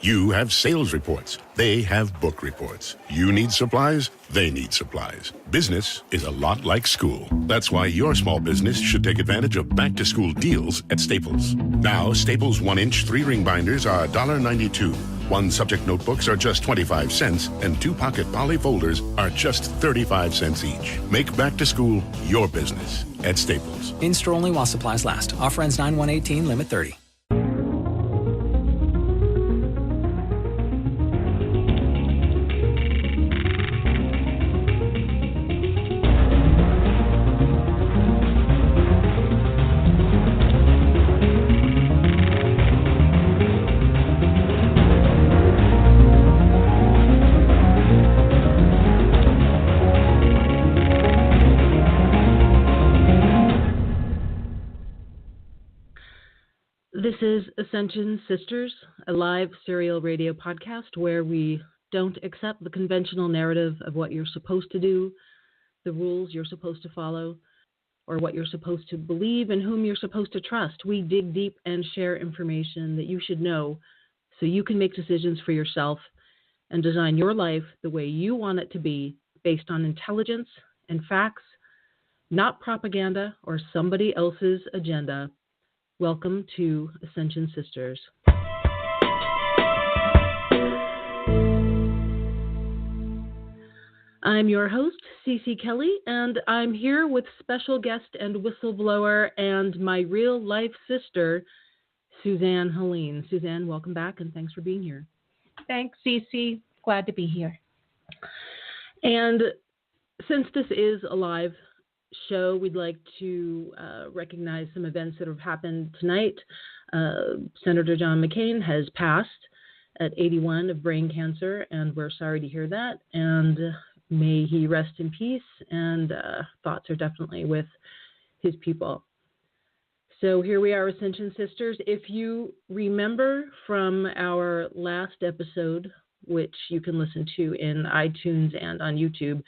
You have sales reports. They have book reports. You need supplies. They need supplies. Business is a lot like school. That's why your small business should take advantage of back-to-school deals at Staples. Now, Staples 1-inch 3-ring binders are $1.92. 1-subject notebooks are just 25 cents, and 2-pocket poly folders are just 35 cents each. Make back-to-school your business at Staples. In-store only while supplies last. Offer ends 9/1/18, limit 30. This is Ascension Sisters, a live serial radio podcast where we don't accept the conventional narrative of what you're supposed to do, the rules you're supposed to follow, or what you're supposed to believe and whom you're supposed to trust. We dig deep and share information that you should know so you can make decisions for yourself and design your life the way you want it to be based on intelligence and facts, not propaganda or somebody else's agenda. Welcome to Ascension Sisters. I'm your host, Cece Kellie, and I'm here with special guest and whistleblower and my real-life sister, Susanne Helene. Susanne, welcome back, and thanks for being here. Thanks, Cece. Glad to be here. And since this is a live show, we'd like to recognize some events that have happened tonight. Senator John McCain has passed at 81 of brain cancer, and we're sorry to hear that. And may he rest in peace, and thoughts are definitely with his people. So here we are, Ascension Sisters. If you remember from our last episode, which you can listen to in iTunes and on YouTube,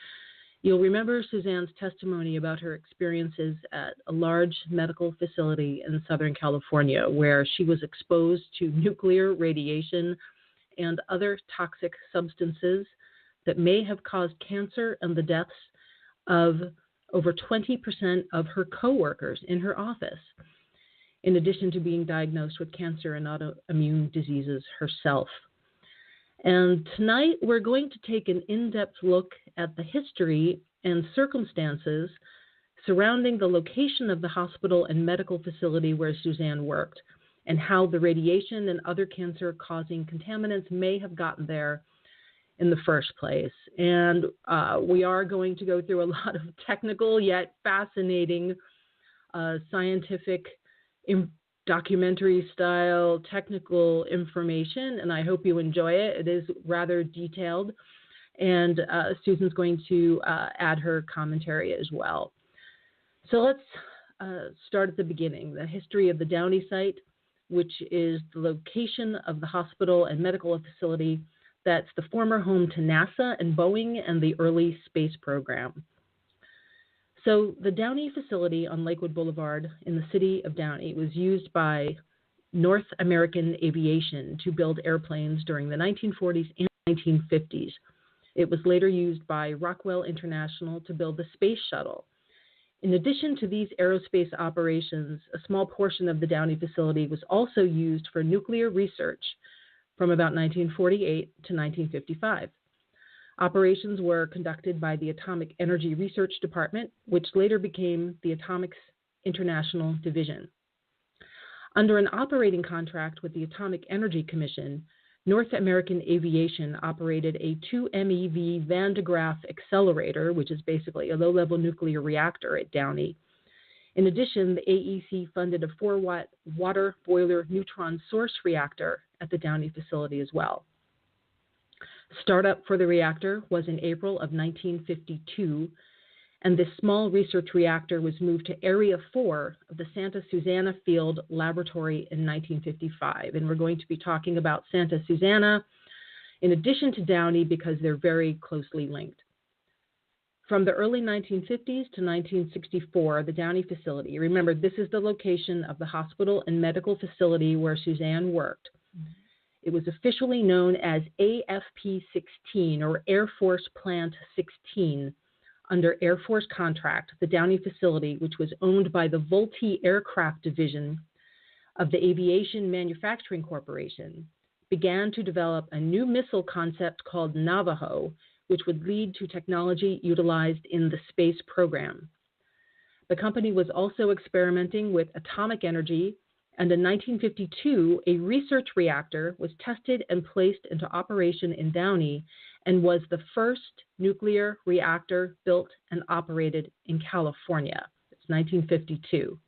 you'll remember Suzanne's testimony about her experiences at a large medical facility in Southern California where she was exposed to nuclear radiation and other toxic substances that may have caused cancer and the deaths of over 20% of her coworkers in her office, in addition to being diagnosed with cancer and autoimmune diseases herself. And tonight we're going to take an in-depth look at the history and circumstances surrounding the location of the hospital and medical facility where Suzanne worked, and how the radiation and other cancer-causing contaminants may have gotten there in the first place. And we are going to go through a lot of technical yet fascinating scientific documentary-style technical information, and I hope you enjoy it. It is rather detailed, and Susan's going to add her commentary as well. So let's start at the beginning, the history of the Downey site, which is the location of the hospital and medical facility that's the former home to NASA and Boeing and the early space program. So the Downey facility on Lakewood Boulevard in the city of Downey was used by North American Aviation to build airplanes during the 1940s and 1950s. It was later used by Rockwell International to build the space shuttle. In addition to these aerospace operations, a small portion of the Downey facility was also used for nuclear research from about 1948 to 1955. Operations were conducted by the Atomic Energy Research Department, which later became the Atomics International Division. Under an operating contract with the Atomic Energy Commission, North American Aviation operated a 2 MeV Van de Graaff accelerator, which is basically a low-level nuclear reactor at Downey. In addition, the AEC funded a 4-watt water boiler neutron source reactor at the Downey facility as well. Startup for the reactor was in April of 1952, and this small research reactor was moved to Area 4 of the Santa Susana Field Laboratory in 1955. And we're going to be talking about Santa Susana in addition to Downey because they're very closely linked. From the early 1950s to 1964, the Downey facility, remember this is the location of the hospital and medical facility where Suzanne worked. It was officially known as AFP-16, or Air Force Plant 16, under Air Force contract. The Downey facility, which was owned by the Vultee Aircraft Division of the Aviation Manufacturing Corporation, began to develop a new missile concept called Navajo, which would lead to technology utilized in the space program. The company was also experimenting with atomic energy, and in 1952, a research reactor was tested and placed into operation in Downey and was the first nuclear reactor built and operated in California. It's 1952.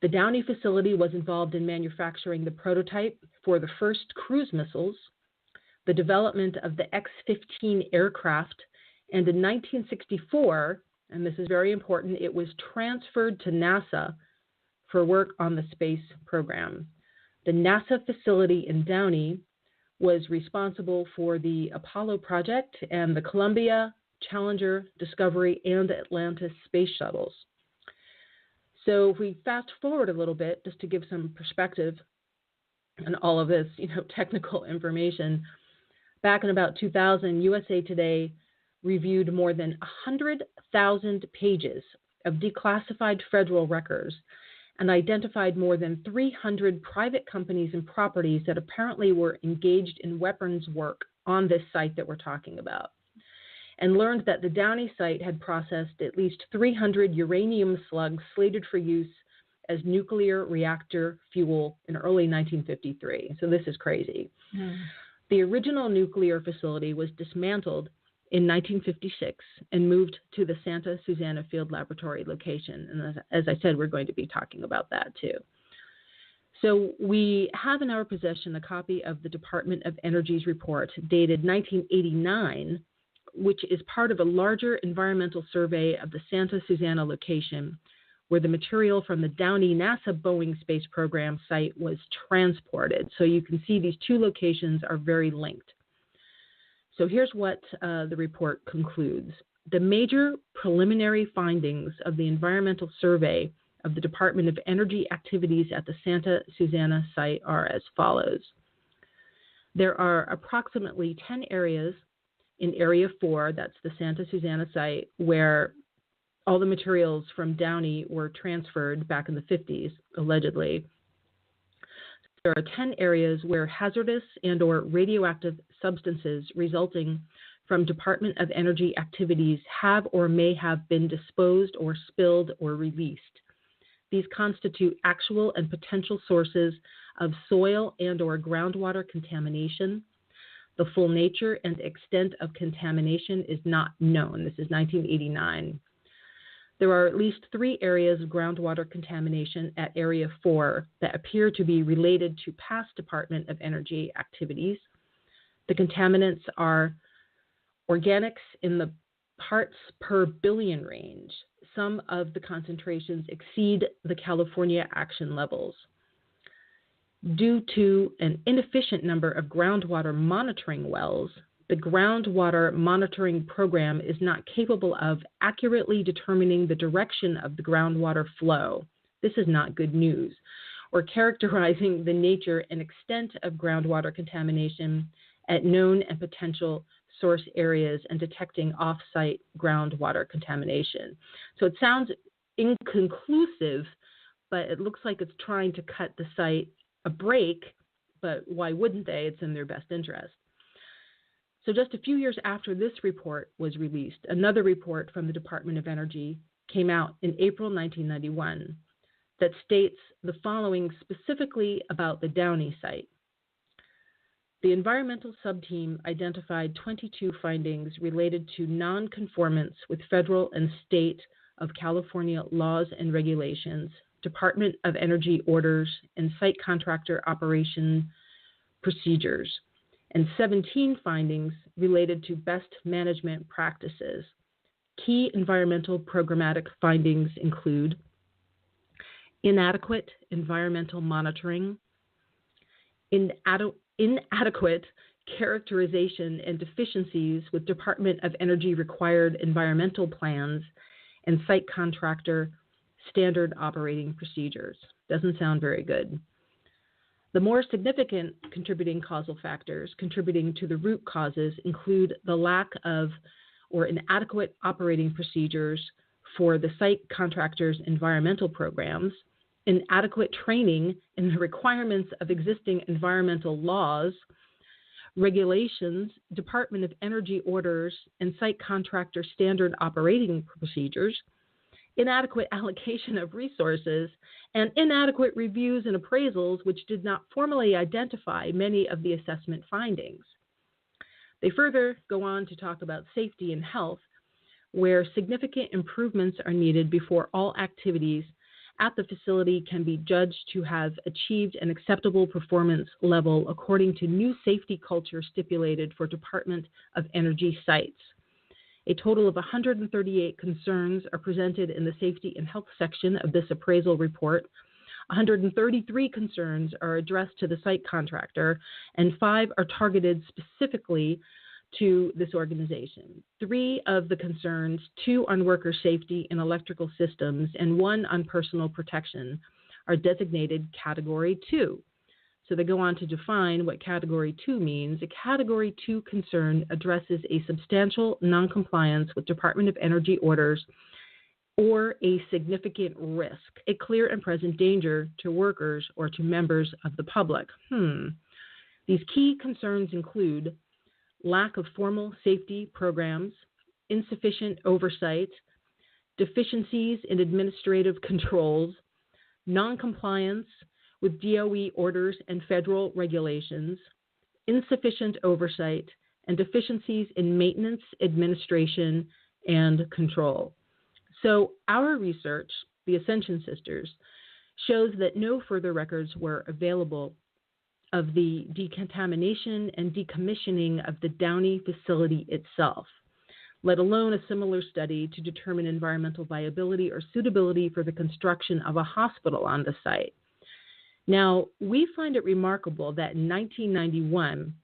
The Downey facility was involved in manufacturing the prototype for the first cruise missiles, the development of the X-15 aircraft, and in 1964, and this is very important, it was transferred to NASA for work on the space program. The NASA facility in Downey was responsible for the Apollo project and the Columbia, Challenger, Discovery, and Atlantis space shuttles. So if we fast forward a little bit, just to give some perspective on all of this, technical information, back in about 2000, USA Today reviewed more than 100,000 pages of declassified federal records and identified more than 300 private companies and properties that apparently were engaged in weapons work on this site that we're talking about, and learned that the Downey site had processed at least 300 uranium slugs slated for use as nuclear reactor fuel in early 1953. So this is crazy. The original nuclear facility was dismantled in 1956 and moved to the Santa Susana Field Laboratory location. And as I said, we're going to be talking about that too. So we have in our possession a copy of the Department of Energy's report dated 1989, which is part of a larger environmental survey of the Santa Susana location, where the material from the Downey NASA Boeing space program site was transported. So you can see these two locations are very linked. So here's what the report concludes. The major preliminary findings of the environmental survey of the Department of Energy activities at the Santa Susana site are as follows. There are approximately 10 areas in Area 4, that's the Santa Susana site, where all the materials from Downey were transferred back in the 50s, allegedly. There are 10 areas where hazardous and or radioactive substances resulting from Department of Energy activities have or may have been disposed or spilled or released. These constitute actual and potential sources of soil and or groundwater contamination. The full nature and extent of contamination is not known. This is 1989. There are at least 3 areas of groundwater contamination at Area 4 that appear to be related to past Department of Energy activities. The contaminants are organics in the parts per billion range. Some of the concentrations exceed the California action levels. Due to an inefficient number of groundwater monitoring wells, the groundwater monitoring program is not capable of accurately determining the direction of the groundwater flow. This is not good news. Or characterizing the nature and extent of groundwater contamination at known and potential source areas and detecting off-site groundwater contamination. So it sounds inconclusive, but it looks like it's trying to cut the site a break, but why wouldn't they? It's in their best interest. So just a few years after this report was released, another report from the Department of Energy came out in April 1991 that states the following specifically about the Downey site. The environmental subteam identified 22 findings related to non-conformance with federal and state of California laws and regulations, Department of Energy orders, and site contractor operation procedures, and 17 findings related to best management practices. Key environmental programmatic findings include inadequate environmental monitoring, inadequate characterization and deficiencies with Department of Energy required environmental plans, and site contractor standard operating procedures. Doesn't sound very good. The more significant contributing causal factors contributing to the root causes include the lack of or inadequate operating procedures for the site contractors' environmental programs, inadequate training in the requirements of existing environmental laws, regulations, Department of Energy orders, and site contractor standard operating procedures, inadequate allocation of resources, and inadequate reviews and appraisals which did not formally identify many of the assessment findings. They further go on to talk about safety and health, where significant improvements are needed before all activities at the facility can be judged to have achieved an acceptable performance level according to new safety culture stipulated for Department of Energy sites. A total of 138 concerns are presented in the safety and health section of this appraisal report. 133 concerns are addressed to the site contractor, and 5 are targeted specifically to this organization. 3 of the concerns, 2 on worker safety and electrical systems, and 1 on personal protection, are designated Category 2. So they go on to define what Category 2 means. A Category 2 concern addresses a substantial noncompliance with Department of Energy orders or a significant risk, a clear and present danger to workers or to members of the public. These key concerns include lack of formal safety programs, insufficient oversight, deficiencies in administrative controls, noncompliance with DOE orders and federal regulations, insufficient oversight, and deficiencies in maintenance, administration, and control. So our research, the Ascension Sisters, shows that no further records were available of the decontamination and decommissioning of the Downey facility itself, let alone a similar study to determine environmental viability or suitability for the construction of a hospital on the site. Now, we find it remarkable that in 1991,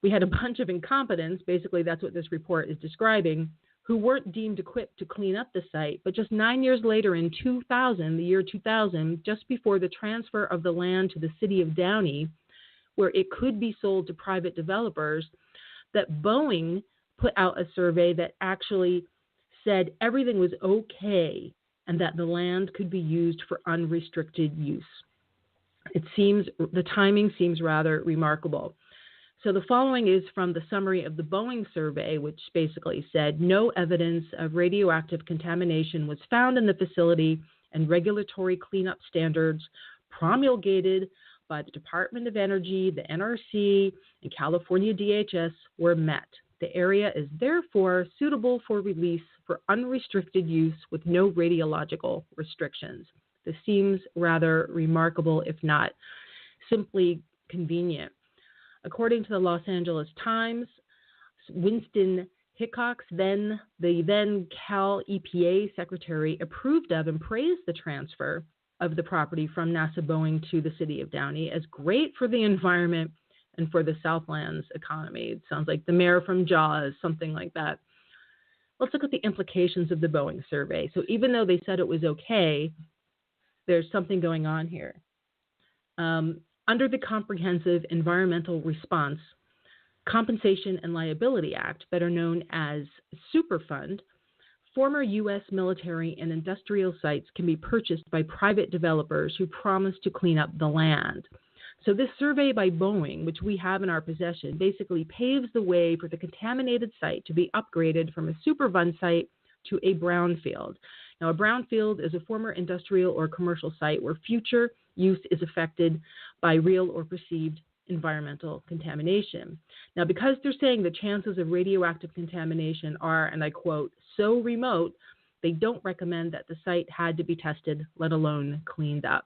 we had a bunch of incompetents, basically that's what this report is describing, who weren't deemed equipped to clean up the site, but just 9 years later in 2000, the year 2000, just before the transfer of the land to the city of Downey, where it could be sold to private developers, that Boeing put out a survey that actually said everything was okay and that the land could be used for unrestricted use. The timing seems rather remarkable. So the following is from the summary of the Boeing survey, which basically said no evidence of radioactive contamination was found in the facility, and regulatory cleanup standards promulgated by the Department of Energy, the NRC, and California DHS were met. The area is therefore suitable for release for unrestricted use with no radiological restrictions. This seems rather remarkable, if not simply convenient. According to the Los Angeles Times, Winston Hickox, the then Cal EPA secretary, approved of and praised the transfer of the property from NASA Boeing to the city of Downey as great for the environment and for the Southland's economy. It sounds like the mayor from Jaws, something like that. Let's look at the implications of the Boeing survey. So even though they said it was okay, there's something going on here. Under the Comprehensive Environmental Response, Compensation and Liability Act, better known as Superfund, former U.S. military and industrial sites can be purchased by private developers who promise to clean up the land. So this survey by Boeing, which we have in our possession, basically paves the way for the contaminated site to be upgraded from a Superfund site to a brownfield. Now, a brownfield is a former industrial or commercial site where future use is affected by real or perceived environmental contamination. Now, because they're saying the chances of radioactive contamination are, and I quote, so remote, they don't recommend that the site had to be tested, let alone cleaned up.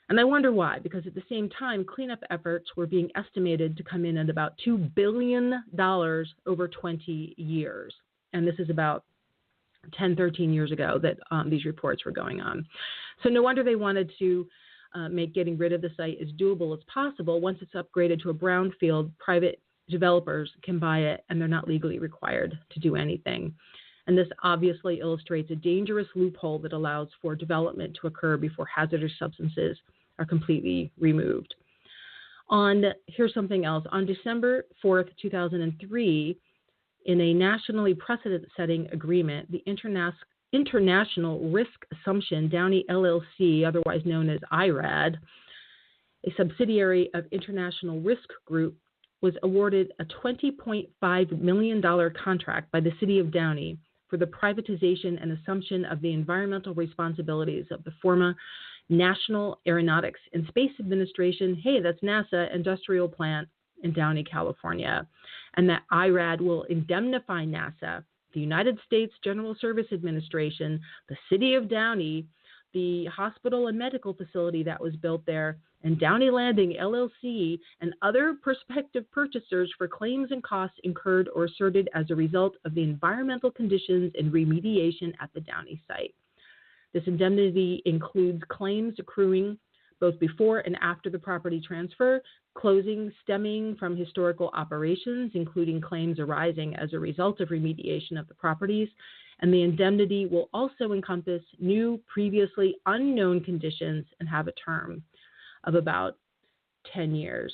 And I wonder why, because at the same time, cleanup efforts were being estimated to come in at about $2 billion over 20 years. And this is about 10, 13 years ago that these reports were going on. So no wonder they wanted to make getting rid of the site as doable as possible. Once it's upgraded to a brownfield, private developers can buy it and they're not legally required to do anything. And this obviously illustrates a dangerous loophole that allows for development to occur before hazardous substances are completely removed. Here's something else. On December 4th, 2003, in a nationally precedent-setting agreement, the International Risk Assumption Downey LLC, otherwise known as IRAD, a subsidiary of International Risk Group, was awarded a $20.5 million contract by the city of Downey for the privatization and assumption of the environmental responsibilities of the former National Aeronautics and Space Administration, hey, that's NASA, industrial plant in Downey, California, and that IRAD will indemnify NASA, the United States General Service Administration, the city of Downey, the hospital and medical facility that was built there, and Downey Landing LLC, and other prospective purchasers for claims and costs incurred or asserted as a result of the environmental conditions and remediation at the Downey site. This indemnity includes claims accruing both before and after the property transfer, closing stemming from historical operations, including claims arising as a result of remediation of the properties, and the indemnity will also encompass new, previously unknown conditions and have a term of about 10 years.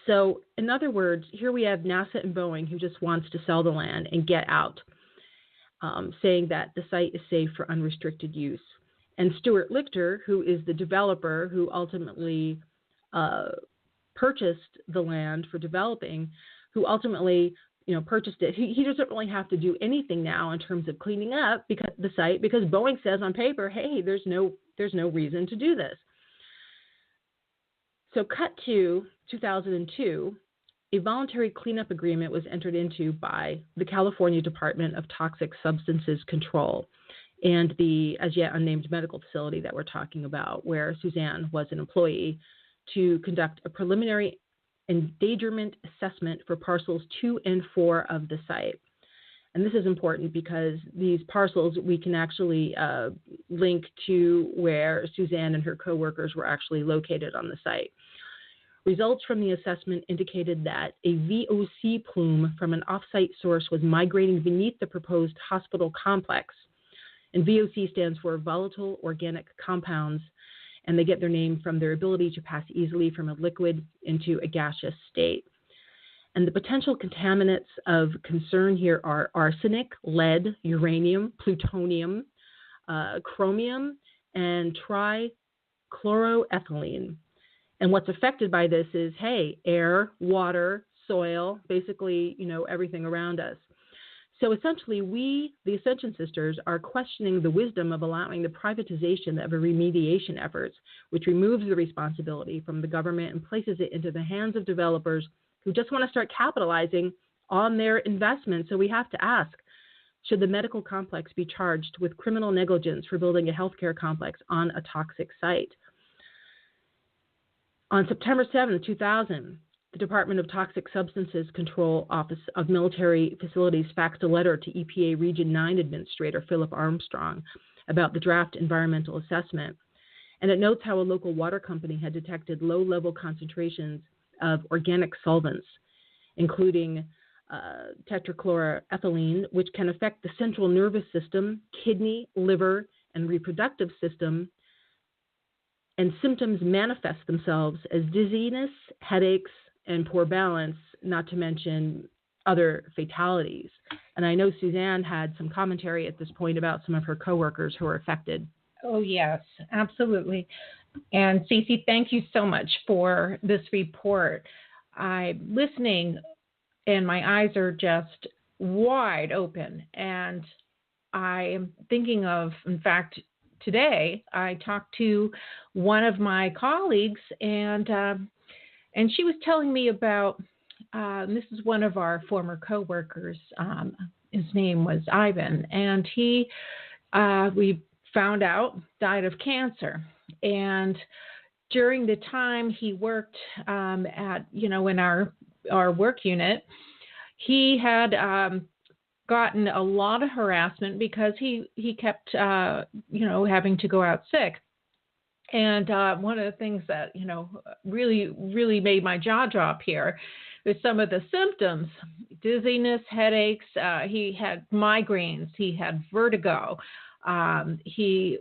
So, in other words, here we have NASA and Boeing who just wants to sell the land and get out, saying that the site is safe for unrestricted use. And Stuart Lichter, who is the developer who ultimately purchased the land for developing, who ultimately purchased it, he doesn't really have to do anything now in terms of cleaning up the site because Boeing says on paper, hey, there's no reason to do this. So cut to 2002, a voluntary cleanup agreement was entered into by the California Department of Toxic Substances Control and the as yet unnamed medical facility that we're talking about, where Susanne was an employee, to conduct a preliminary endangerment assessment for parcels 2 and 4 of the site. And this is important because these parcels we can actually link to where Susanne and her coworkers were actually located on the site. Results from the assessment indicated that a VOC plume from an off-site source was migrating beneath the proposed hospital complex. And VOC stands for volatile organic compounds, and they get their name from their ability to pass easily from a liquid into a gaseous state. And the potential contaminants of concern here are arsenic, lead, uranium, plutonium, chromium, and trichloroethylene. And what's affected by this is, hey, air, water, soil, basically, everything around us. So essentially, we, the Ascension Sisters, are questioning the wisdom of allowing the privatization of remediation efforts, which removes the responsibility from the government and places it into the hands of developers who just want to start capitalizing on their investment. So we have to ask, should the medical complex be charged with criminal negligence for building a healthcare complex on a toxic site? On September 7, 2000, the Department of Toxic Substances Control Office of Military Facilities faxed a letter to EPA Region 9 Administrator Philip Armstrong about the draft environmental assessment. And it notes how a local water company had detected low-level concentrations of organic solvents, including tetrachloroethylene, which can affect the central nervous system, kidney, liver, and reproductive system. And symptoms manifest themselves as dizziness, headaches, and poor balance, not to mention other fatalities. And I know Susanne had some commentary at this point about some of her coworkers who are affected. Oh, yes, absolutely. And Cece, thank you so much for this report. I'm listening and my eyes are just wide open. And I am thinking of, in fact, today I talked to one of my colleagues and she was telling me about, this is one of our former coworkers, his name was Ivan, and he, we found out, died of cancer. And during the time he worked in our work unit, he had gotten a lot of harassment because he kept, having to go out sick. And one of the things that, really, really made my jaw drop here was some of the symptoms: dizziness, headaches. He had migraines. He had vertigo. He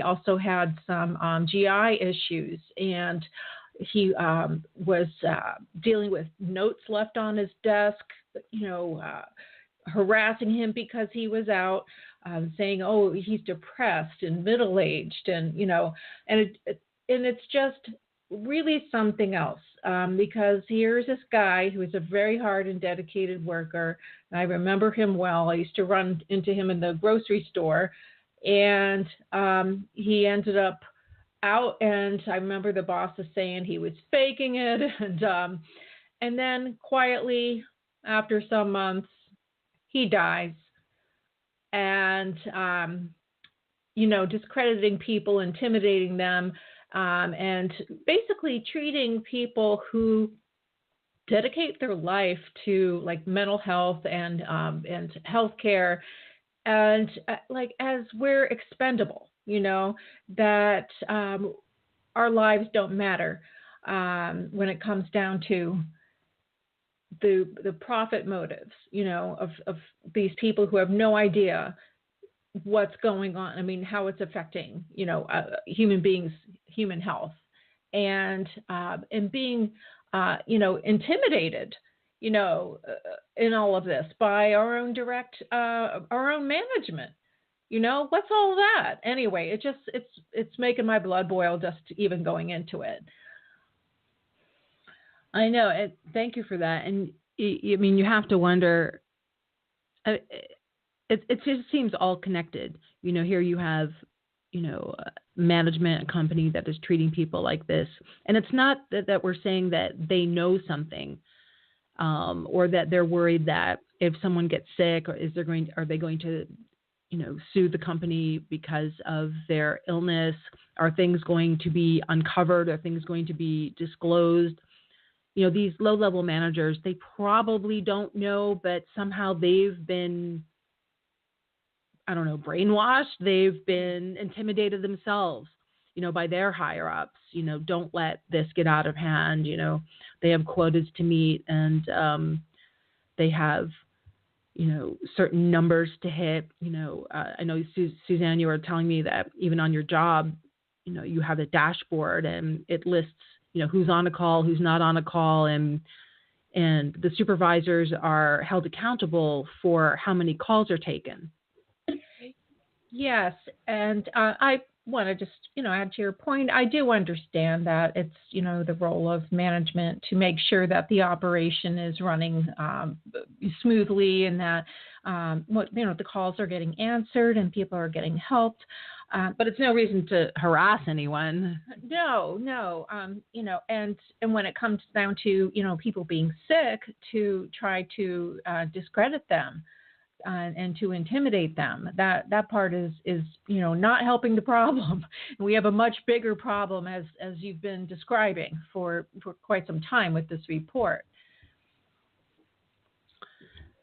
also had some GI issues, and he was dealing with notes left on his desk, harassing him because he was out, saying, "Oh, he's depressed and middle-aged," and it's just really something else, because here's this guy who is a very hard and dedicated worker. And I remember him well. I used to run into him in the grocery store, and he ended up out. And I remember the boss was saying he was faking it, and then quietly, after some months, he dies. And discrediting people, intimidating them. And basically treating people who dedicate their life to like mental health and healthcare, and as we're expendable, that our lives don't matter when it comes down to the profit motives, of these people who have no idea what's going on. I mean, how it's affecting, human beings, human health, and being, intimidated, in all of this by our own management. What's all that? Anyway, it's making my blood boil just even going into it. I know. Thank you for that. And I mean, you have to wonder. It just seems all connected. Here you have, management, a company that is treating people like this. And it's not that we're saying that they know something, or that they're worried that if someone gets sick, are they going to, sue the company because of their illness? Are things going to be uncovered? Are things going to be disclosed? These low-level managers, they probably don't know, but somehow they've been, brainwashed. They've been intimidated themselves, by their higher ups. Don't let this get out of hand. They have quotas to meet, and they have, certain numbers to hit. I know, Susanne, you were telling me that even on your job, you have a dashboard and it lists, who's on a call, who's not on a call, and the supervisors are held accountable for how many calls are taken. Yes, and I want to just, add to your point. I do understand that it's, the role of management to make sure that the operation is running smoothly, and that, the calls are getting answered and people are getting helped. But it's no reason to harass anyone. No. And when it comes down to, people being sick, to try to discredit them. And to intimidate them, that part is not helping the problem. We have a much bigger problem, as you've been describing for quite some time with this report.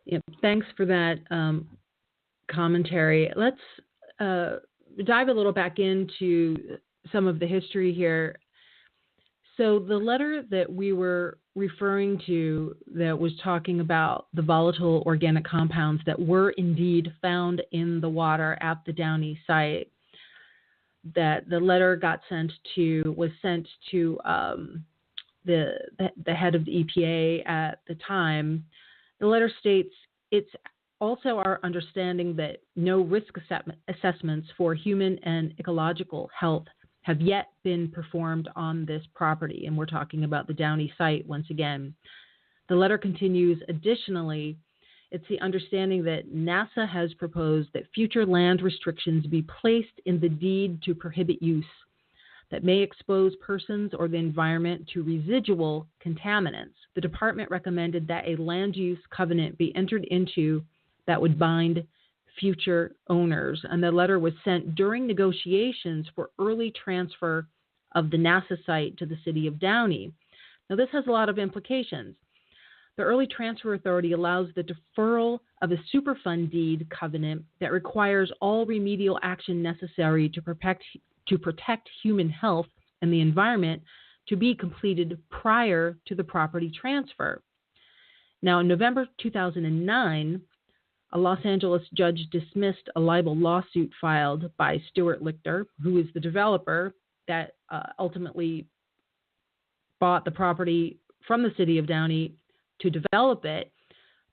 Yeah, thanks for that commentary. Let's dive a little back into some of the history here. So the letter that we were referring to that was talking about the volatile organic compounds that were indeed found in the water at the Downey site, that the letter was sent to the head of the EPA at the time. The letter states, it's also our understanding that no risk assessments for human and ecological health have yet been performed on this property. And we're talking about the Downey site once again. The letter continues, additionally, it's the understanding that NASA has proposed that future land restrictions be placed in the deed to prohibit use that may expose persons or the environment to residual contaminants. The department recommended that a land use covenant be entered into that would bind future owners, and the letter was sent during negotiations for early transfer of the NASA site to the city of Downey. Now, this has a lot of implications. The early transfer authority allows the deferral of a Superfund deed covenant that requires all remedial action necessary to protect human health and the environment to be completed prior to the property transfer. Now, in November 2009, a Los Angeles judge dismissed a libel lawsuit filed by Stuart Lichter, who is the developer that ultimately bought the property from the city of Downey to develop it,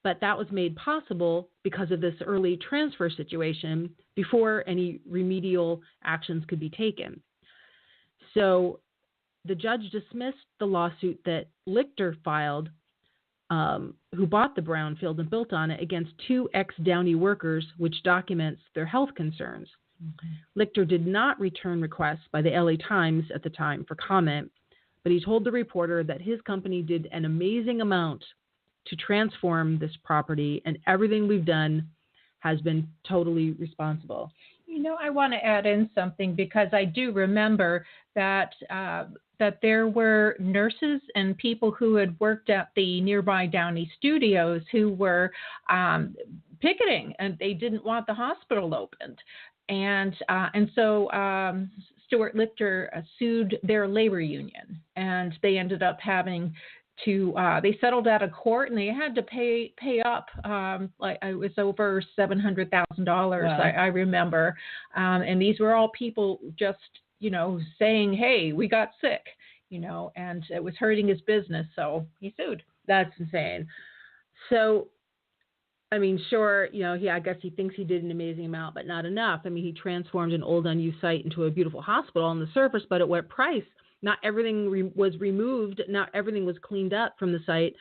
but that was made possible because of this early transfer situation before any remedial actions could be taken. So the judge dismissed the lawsuit that Lichter filed, who bought the brownfield and built on it, against 2 ex-Downey workers, which documents their health concerns. Okay. Lichter did not return requests by the LA Times at the time for comment, but he told the reporter that his company did an amazing amount to transform this property, and everything we've done has been totally responsible. You know, I want to add in something, because I do remember that that there were nurses and people who had worked at the nearby Downey studios who were picketing, and they didn't want the hospital opened. And so Stuart Lichter sued their labor union, and they ended up having to, they settled out of court, and they had to pay up, like it was over $700,000, wow. I remember. And these were all people just, you know, saying, hey, we got sick, you know, and it was hurting his business, so he sued. That's insane. So, I mean, sure, you know, I guess he thinks he did an amazing amount, but not enough. I mean, he transformed an old unused site into a beautiful hospital on the surface, but at what price? Not everything was removed. Not everything was cleaned up from the site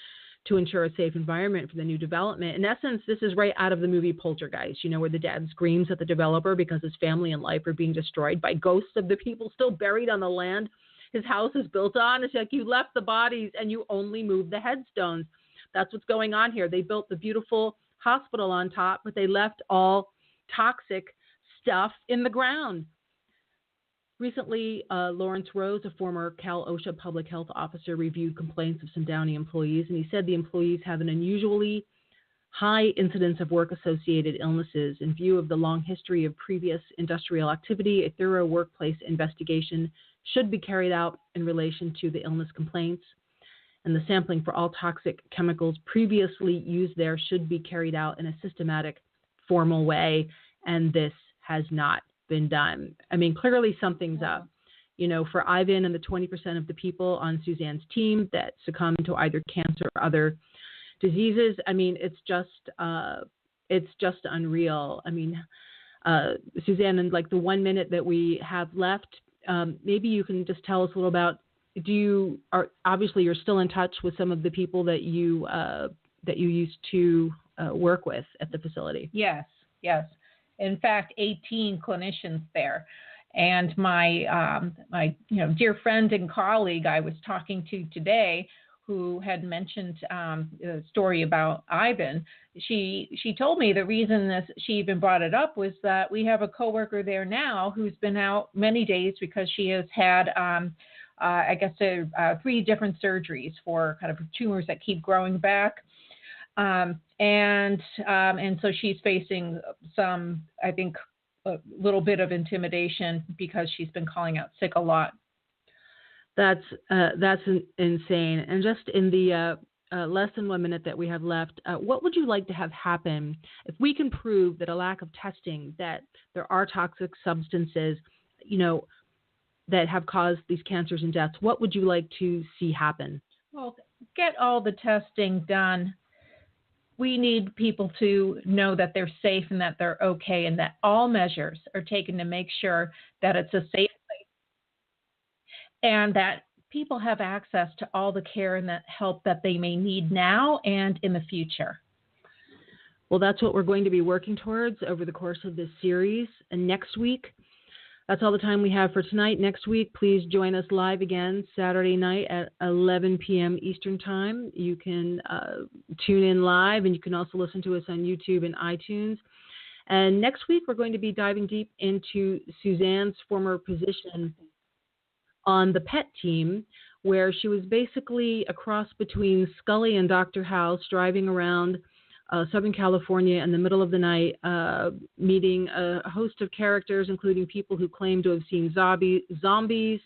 to ensure a safe environment for the new development. In essence, this is right out of the movie Poltergeist, you know, where the dad screams at the developer because his family and life are being destroyed by ghosts of the people still buried on the land his house is built on. It's like you left the bodies and you only moved the headstones. That's what's going on here. They built the beautiful hospital on top, but they left all toxic stuff in the ground. Recently, Lawrence Rose, a former Cal OSHA public health officer, reviewed complaints of some Downey employees, and he said the employees have an unusually high incidence of work-associated illnesses. In view of the long history of previous industrial activity, a thorough workplace investigation should be carried out in relation to the illness complaints, and the sampling for all toxic chemicals previously used there should be carried out in a systematic, formal way, and this has not been done. I mean, clearly something's up. You know, for Ivan and the 20% of the people on Suzanne's team that succumb to either cancer or other diseases, I mean, it's just unreal. I mean, Suzanne, in like the 1 minute that we have left, maybe you can just tell us a little about, obviously you're still in touch with some of the people that you used to work with at the facility. Yes. In fact, 18 clinicians there. And my dear friend and colleague I was talking to today, who had mentioned a story about Ivan, she told me the reason she even brought it up was that we have a coworker there now who's been out many days because she has had, 3 different surgeries for kind of tumors that keep growing back. And so she's facing some, I think, a little bit of intimidation because she's been calling out sick a lot. That's insane. And just in the less than 1 minute that we have left, what would you like to have happen if we can prove that a lack of testing, that there are toxic substances, you know, that have caused these cancers and deaths? What would you like to see happen? Well, get all the testing done. We need people to know that they're safe and that they're okay, and that all measures are taken to make sure that it's a safe place and that people have access to all the care and that help that they may need now and in the future. Well, that's what we're going to be working towards over the course of this series. And next week, that's all the time we have for tonight. Next week, please join us live again Saturday night at 11 p.m. Eastern Time. You can tune in live, and you can also listen to us on YouTube and iTunes. And next week, we're going to be diving deep into Suzanne's former position on the PET team, where she was basically a cross between Scully and Dr. House, driving around Southern California in the middle of the night, meeting a host of characters, including people who claim to have seen zombies,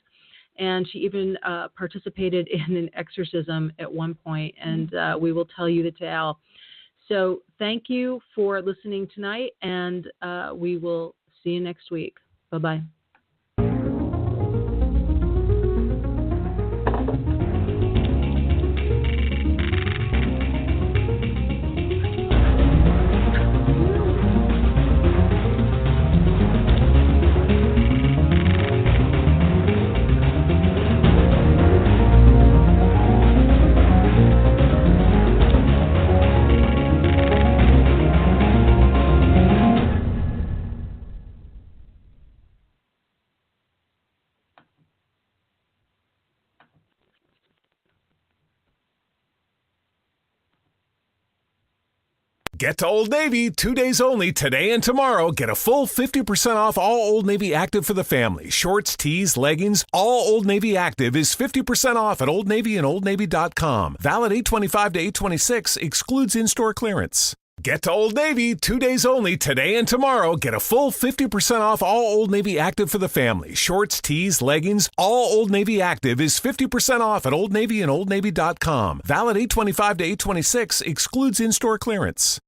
and she even participated in an exorcism at one point, and we will tell you the tale. So thank you for listening tonight, and we will see you next week. Bye-bye. Get to Old Navy 2 days only today and tomorrow. Get a full 50% off all Old Navy Active for the family. Shorts, tees, leggings, all Old Navy Active is 50% off at Old Navy and OldNavy.com. Valid 8/25 to 8/26, excludes in-store clearance. Get to Old Navy 2 days only today and tomorrow. Get a full 50% off all Old Navy Active for the family. Shorts, tees, leggings, all Old Navy Active is 50% off at Old Navy and OldNavy.com. Valid 8/25 to 8/26, excludes in-store clearance.